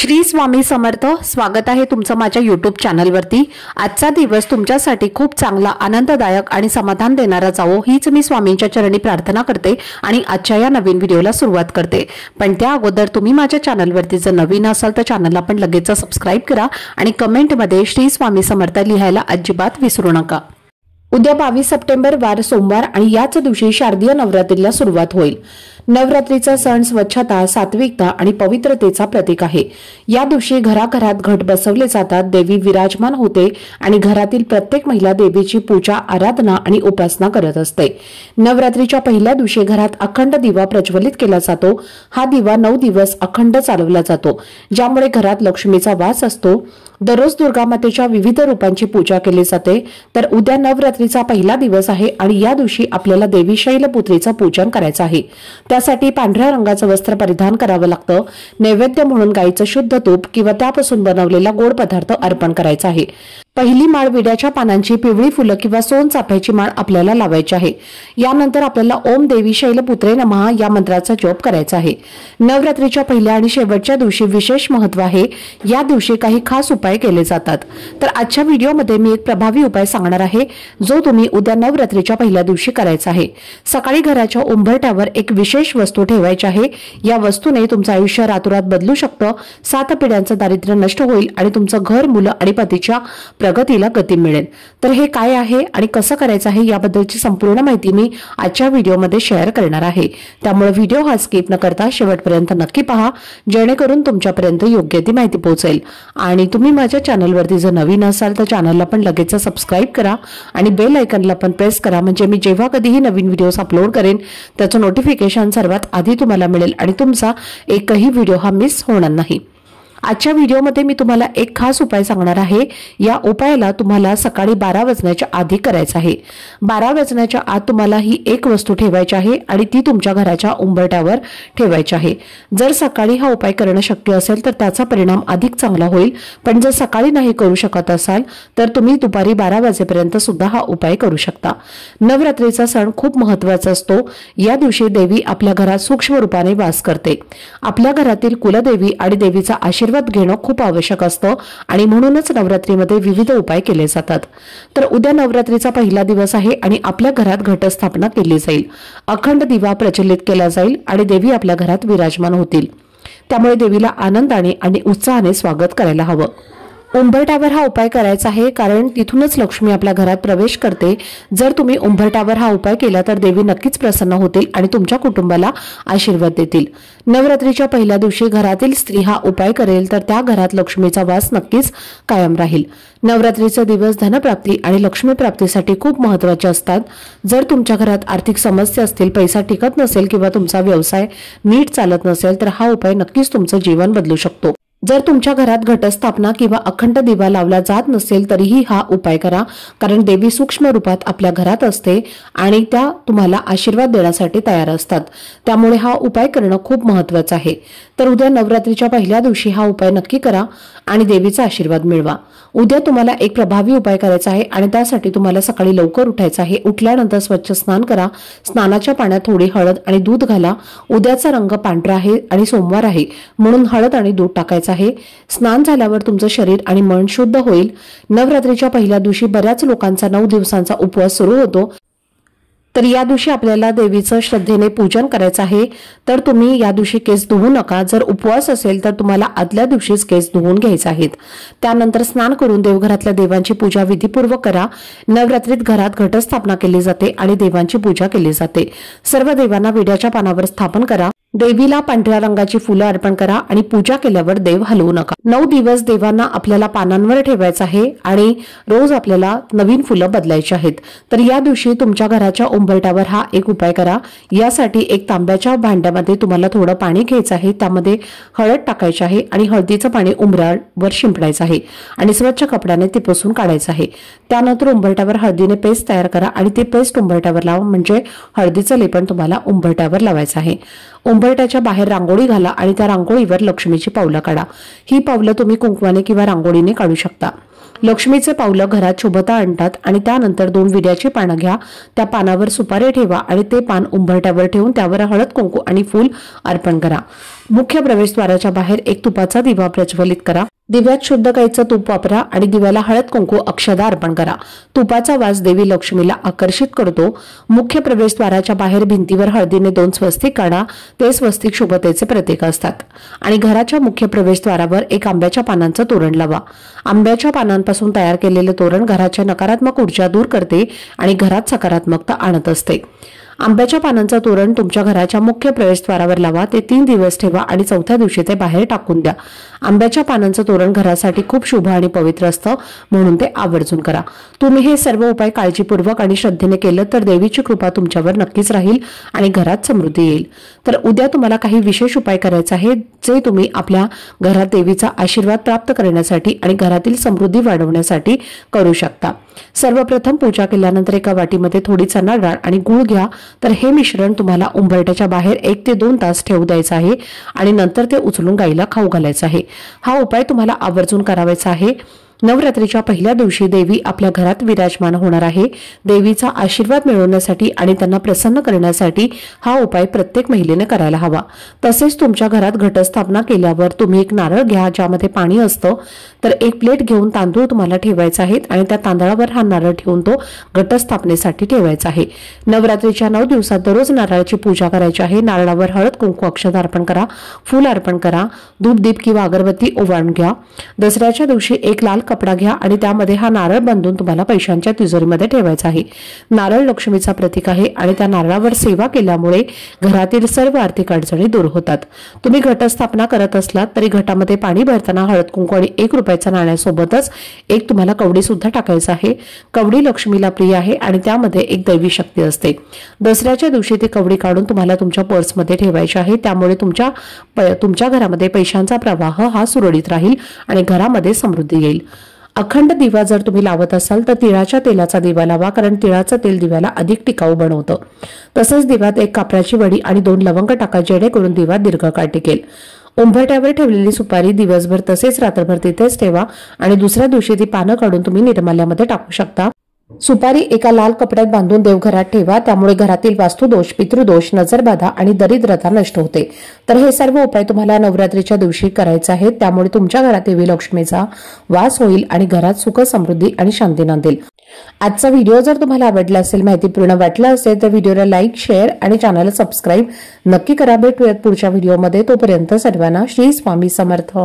श्री स्वामी समर्थ। स्वागत आहे तुमचं माझ्या YouTube चॅनलवरती। आजचा दिवस तुमच्यासाठी खूप चांगला, आनंददायक आणि समाधान देणारा जावो हीच मी स्वामींच्या चरणी प्रार्थना करते आणि आजच्या या नवीन व्हिडिओला सुरुवात करते। पण त्या अगोदर तुम्ही माझ्या चॅनलवरती जर नवीन असाल तर चॅनलला पण लगेच सबस्क्राइब करा आणि कमेंटमध्ये श्री स्वामी समर्थ लिहायला अजिबात विसरू नका। उद्या 22 सप्टेंबर वार सोमवार आणि याच दिवशी शारदीय नवरात्रीला सुरुवात होईल। नवरात्रीचा सण स्वच्छता, सात्विकता आणि पवित्रतेचा प्रतीक आहे। या दिवशी घराघरात घट बसवले जातात, देवी विराजमान होते आणि घरातील प्रत्येक महिला देवीची पूजा, आराधना आणि उपासना करत असते। नवरात्रीच्या पहिल्या दिवशी घरात अखंड दिवा प्रज्वलित केला जातो। हा दिवा 9 दिवस अखंड चालवला जातो, ज्यामुळे घरात लक्ष्मीचा वास असतो। दररोज दुर्गा मातेच्या विविध रूपांची पूजा केली जाते। तर उद्या नवरात्रीचा पहिला दिवस आहे आणि या दिवशी आपल्याला देवी शैलपुत्रीचं पूजन करायचं आहे। त्यासाठी पांढऱ्या रंगाचं वस्त्र परिधान करावं लागतं। नैवेद्य म्हणून गाईचं शुद्ध तूप किंवा त्यापासून बनवलेला गोड पदार्थ अर्पण करायचा आहे। पहिली माळ विड्याच्या पानांची, पिवळी फुलं किंवा सोनचाफ्याची माळ आपल्याला लावायची आहे। यानंतर आपल्याला ओम देवी शैलपुत्रे नमः या मंत्राचा जप करायचा आहे। नवरात्रीच्या पहिल्या आणि शेवटच्या दिवशी विशेष महत्त्व आहे। या दिवशी काही खास उपाय केले जातात। तर आजच्या व्हिडिओमध्ये मी एक प्रभावी उपाय सांगणार आहे, जो तुम्ही उद्या नवरात्रीच्या पहिल्या दिवशी करायचा आहे। सकाळी घराच्या उंबरठ्यावर एक विशेष वस्तू ठेवायची आहे। या वस्तूने तुमचं आयुष्य रातोरात बदलू शकतं। 7 पिढ्यांचं दारिद्र्य नष्ट होईल आणि तुमचं घर, मुलं आणि पतीच्या प्रगतीला गती मिळेल। तर हे काय आहे आणि कसं करायचं आहे याबद्दलची संपूर्ण माहिती मी आजच्या व्हिडिओमध्ये शेअर करणार आहे। त्यामुळे व्हिडिओ हा स्किप न करता शेवटपर्यंत नक्की पहा, जेणेकरून तुमच्यापर्यंत योग्य ती माहिती पोहोचेल। आणि तुम्ही माझ्या चॅनलवरती जर नवीन असाल तर चॅनलला पण लगेच सबस्क्राइब करा आणि बेल आयकॉनला पण प्रेस करा, म्हणजे मी जेव्हा कधीही नवीन व्हिडिओज अपलोड करेन त्याचं नोटिफिकेशन सर्वात आधी तुम्हाला मिळेल आणि तुमचा एकही व्हिडिओ हा मिस होणार नाही। आजच्या व्हिडिओमध्ये मी तुम्हाला एक खास उपाय सांगणार आहे। या उपायाला तुम्हाला सकाळी 12 वाजण्याच्या आधी करायचं आहे। 12 वाजण्याच्या आत तुम्हाला ही एक वस्तू ठेवायची आहे आणि ती तुमच्या घराच्या उंबरठ्यावर ठेवायची आहे। जर सकाळी हा उपाय करणं शक्य असेल तर त्याचा परिणाम अधिक चांगला होईल, पण जर सकाळी नाही करू शकत असाल तर तुम्ही दुपारी 12 वाजेपर्यंत सुद्धा हा उपाय करू शकता। नवरात्रीचा सण खूप महत्त्वाचा असतो। या दिवशी देवी आपल्या घरात सूक्ष्म रूपाने वास करते। आपल्या घरातील कुलदेवी आणि देवीचा आशीर्वाद घेणं खूप आवश्यक असतं आणि म्हणूनच नवरात्रीमध्ये विविध उपाय केले जातात। तर उद्या नवरात्रीचा पहिला दिवस आहे आणि आपल्या घरात घटस्थापना केली जाईल। अखंड दिवा प्रज्वलित केला जाईल आणि देवी आपल्या घरात विराजमान होतील। त्यामुळे देवीला आनंदाने आणि उत्साहाने स्वागत करायला हवं। उंबरठ्यावर हा उपाय करायचा आहे, कारण तिथूनच लक्ष्मी आपल्या घरात प्रवेश करते। जर तुम्ही उंबरठ्यावर हा उपाय केला तर देवी नक्कीच प्रसन्न होतील आणि तुमच्या कुटुंबाला आशीर्वाद देतील। नवरात्रीच्या पहिल्या दिवशी घरातील स्त्री हा उपाय करेल तर त्या घरात लक्ष्मीचा वास नक्कीच कायम राहील। नवरात्रीचे दिवस धनप्राप्ती आणि लक्ष्मी प्राप्तीसाठी खूप महत्त्वाचे असतात। जर तुमच्या घरात आर्थिक समस्या असतील, पैसा टिकत नसेल किंवा तुमचा व्यवसाय नीट चालत नसेल तर हा उपाय नक्कीच तुमचं जीवन बदलू शकतो। जर तुमच्या घरात घटस्थापना किंवा अखंड दिवा लावला जात नसेल तरीही हा उपाय करा, कारण देवी सूक्ष्म रूपात आपल्या घरात असते आणि त्या तुम्हाला आशीर्वाद देण्यासाठी तयार असतात। त्यामुळे हा उपाय करणं खूप महत्त्वाचं आहे। तर उद्या नवरात्रीच्या पहिल्या दिवशी हा उपाय नक्की करा आणि देवीचा आशीर्वाद मिळवा। उद्या तुम्हाला एक प्रभावी उपाय करायचा आहे आणि त्यासाठी तुम्हाला सकाळी लवकर उठायचं आहे। उठल्यानंतर स्वच्छ स्नान करा। स्नानाच्या पाण्यात थोडी हळद आणि दूध घाला। उद्याचा रंग पांढरा आहे आणि सोमवार आहे म्हणून हळद आणि दूध टाकायचं आहे। स्नान झाल्यावर तुमचं शरीर आणि मन शुद्ध होईल। नवरात्रीच्या पहिल्या दिवशी बऱ्याच लोकांचा 9 दिवसांचा उपवास सुरू होतो। तर या दिवशी आपल्याला देवीचं श्रद्धेने पूजन करायचं आहे। तर तुम्ही या दिवशी केस धुवू नका। जर उपवास असेल तर तुम्हाला आदल्या दिवशीच केस धुवून घ्यायचे आहेत। त्यानंतर स्नान करून देवघरातल्या देवांची पूजा विधीपूर्वक करा। नवरात्रीत घरात घटस्थापना केली जाते आणि देवांची पूजा केली जाते। सर्व देवांना विड्याच्या पानावर स्थापन करा। देवीला पांढऱ्या रंगाची फुलं अर्पण करा आणि पूजा केल्यावर देव हलवू नका। 9 दिवस देवांना आपल्याला पानांवर ठेवायचं आहे आणि रोज आपल्याला नवीन फुलं बदलायची आहेत। तर या दिवशी तुमच्या घराच्या उंबरठ्यावर हा एक उपाय करा। यासाठी एक तांब्याच्या भांड्यामध्ये तुम्हाला थोडं पाणी घ्यायचं आहे, त्यामध्ये हळद टाकायची आहे आणि हळदीचं पाणी उंबरावर शिंपडायचं आहे आणि स्वच्छ कपड्याने ते पुसून काढायचं आहे। त्यानंतर उंबरठ्यावर हळदीने पेस्ट तयार करा आणि ते पेस्ट उंबरठ्यावर लावा, म्हणजे हळदीचं लेपन तुम्हाला उंबरठ्यावर लावायचं आहे। उंबरठ्याच्या बाहेर रांगोळी घाला आणि त्या रांगोळीवर लक्ष्मीची पावलं काढा। ही पावलं तुम्ही कुंकवाने किंवा रांगोळीने काढू शकता। लक्ष्मीचे पावलं घरात शुभता आणतात आणि त्यानंतर 2 विड्याची पानं घ्या। त्या पानावर सुपारी ठेवा आणि ते पान उंबरठ्यावर ठेवून त्यावर हळद, कुंकू आणि फूल अर्पण करा। मुख्य प्रवेशद्वाराच्या बाहेर एक तुपाचा दिवा प्रज्वलित करा। दिव्यात शुद्ध गाईचं तूप वापरा आणि दिव्याला हळद कुंकू अक्षदा अर्पण करा। तुपाचा वास देवी लक्ष्मीला आकर्षित करतो। मुख्य प्रवेशद्वाराच्या बाहेर भिंतीवर हळदीने 2 स्वस्तिक काढा। ते स्वस्तिक शुभतेचे प्रतीक असतात। आणि घराच्या मुख्य प्रवेशद्वारावर एक आंब्याच्या पानांचं तोरण लावा। आंब्याच्या पानांपासून तयार केलेले तोरण घराच्या नकारात्मक ऊर्जा दूर करते आणि घरात सकारात्मकता आणत असते। आंब्याच्या पानांचं तोरण तुमच्या घराच्या मुख्य प्रवेशद्वारावर लावा। ते 3 दिवस ठेवा आणि चौथ्या दिवशी ते बाहेर टाकून द्या। आंब्याच्या पानांचं तोरण घरासाठी खूप शुभ आणि पवित्र असतं, म्हणून ते आवर्जून करा। तुम्ही हे सर्व उपाय काळजीपूर्वक आणि श्रद्धेने केलं तर देवीची कृपा तुमच्यावर नक्कीच राहील आणि घरात समृद्धी येईल। तर उद्या तुम्हाला काही विशेष उपाय करायचे आहे, जे तुम्ही आपल्या घरात देवीचा आशीर्वाद प्राप्त करण्यासाठी आणि घरातील समृद्धी वाढवण्यासाठी करू शकता। सर्वप्रथम पूजा केल्यानंतर एका वाटीमध्ये थोडी चणा डाळ आणि गूळ घ्या। तर हे मिश्रण तुम्हाला उंबरठ्याच्या बाहेर 1 ते 2 तास ठेवू द्यायचं आहे आणि नंतर ते उचलून गाईला खाऊ घालायचं आहे। हा उपाय तुम्हाला आवर्जून करावायचा आहे। नवरात्रीच्या पहिल्या दिवशी देवी आपल्या घरात विराजमान होणार आहे। देवीचा आशीर्वाद मिळवण्यासाठी आणि त्यांना प्रसन्न करण्यासाठी हा उपाय प्रत्येक महिलेने करायला हवा। तसेच तुमच्या घरात घटस्थापना केल्यावर तुम्ही एक नारळ घ्या, ज्यामध्ये पाणी असतं। तर एक प्लेट घेऊन तांदूळ तुम्हाला ठेवायचे आहेत आणि त्या तांदळावर हा नारळ ठेवून तो घटस्थापनेसाठी ठेवायचा आहे। नवरात्रीच्या 9 दिवसात दररोज नारळाची पूजा करायची आहे। नारळावर हळद कुंकू अक्षदा अर्पण करा, फूल अर्पण करा, धूप दीप किंवा अगरबत्ती ओवाळून घ्या। दसऱ्याच्या दिवशी एक लाल कपडा घ्या आणि त्यामध्ये हा नारळ बांधून तुम्हाला पैशांच्या तिजोरीमध्ये ठेवायचा आहे। नारळ लक्ष्मीचा प्रतीक आहे आणि त्या नारळावर सेवा केल्यामुळे घरातील सर्व आर्थिक अडचणी दूर होतात। तुम्ही घटस्थापना करत असलात तरी घटामध्ये पाणी भरताना हळद कुंकू आणि 1 रुपयाच्या नाण्यासोबतच एक तुम्हाला कवडी सुद्धा टाकायचं आहे। कवडी लक्ष्मीला प्रिय आहे आणि त्यामध्ये एक दैवी शक्ती असते। दसऱ्याच्या दिवशी ती कवडी काढून तुम्हाला तुमच्या पर्समध्ये ठेवायची आहे। त्यामुळे तुमच्या घरामध्ये पैशांचा प्रवाह हा सुरळीत राहील आणि घरामध्ये समृद्धी येईल। अखंड दिवा जर तुम्ही लावत असाल तर तिळाच्या तेलाचा दिवा लावा, कारण तिळाचं तेल दिव्याला अधिक टिकाऊ बनवतं। तसंच दिव्यात एक कापराची वडी आणि 2 लवंग टाका, जेणेकरून दिवा दीर्घकाळ टिकेल। उंबरठ्यावर ठेवलेली सुपारी दिवसभर तसेच रात्रभर तिथेच ठेवा आणि दुसऱ्या दिवशी ती पानं काढून तुम्ही निर्माल्यामध्ये टाकू शकता। सुपारी एका लाल कपड्यात बांधून देवघरात ठेवा, त्यामुळे घरातील वास्तुदोष, पितृदोष, नजरबाधा आणि दरिद्रता नष्ट होते। तर हे सर्व उपाय तुम्हाला नवरात्रीच्या दिवशी करायचे आहेत, त्यामुळे तुमच्या घरात देवी लक्ष्मीचा वास होईल आणि घरात सुख, समृद्धी आणि शांती नांदेल। आजचा व्हिडिओ जर तुम्हाला आवडला असेल, माहितीपूर्ण वाटला असेल तर व्हिडिओला लाईक, शेअर आणि चॅनलला सबस्क्राईब नक्की करा। भेटूयात पुढच्या व्हिडिओमध्ये, तोपर्यंत सर्वांना श्री स्वामी समर्थ।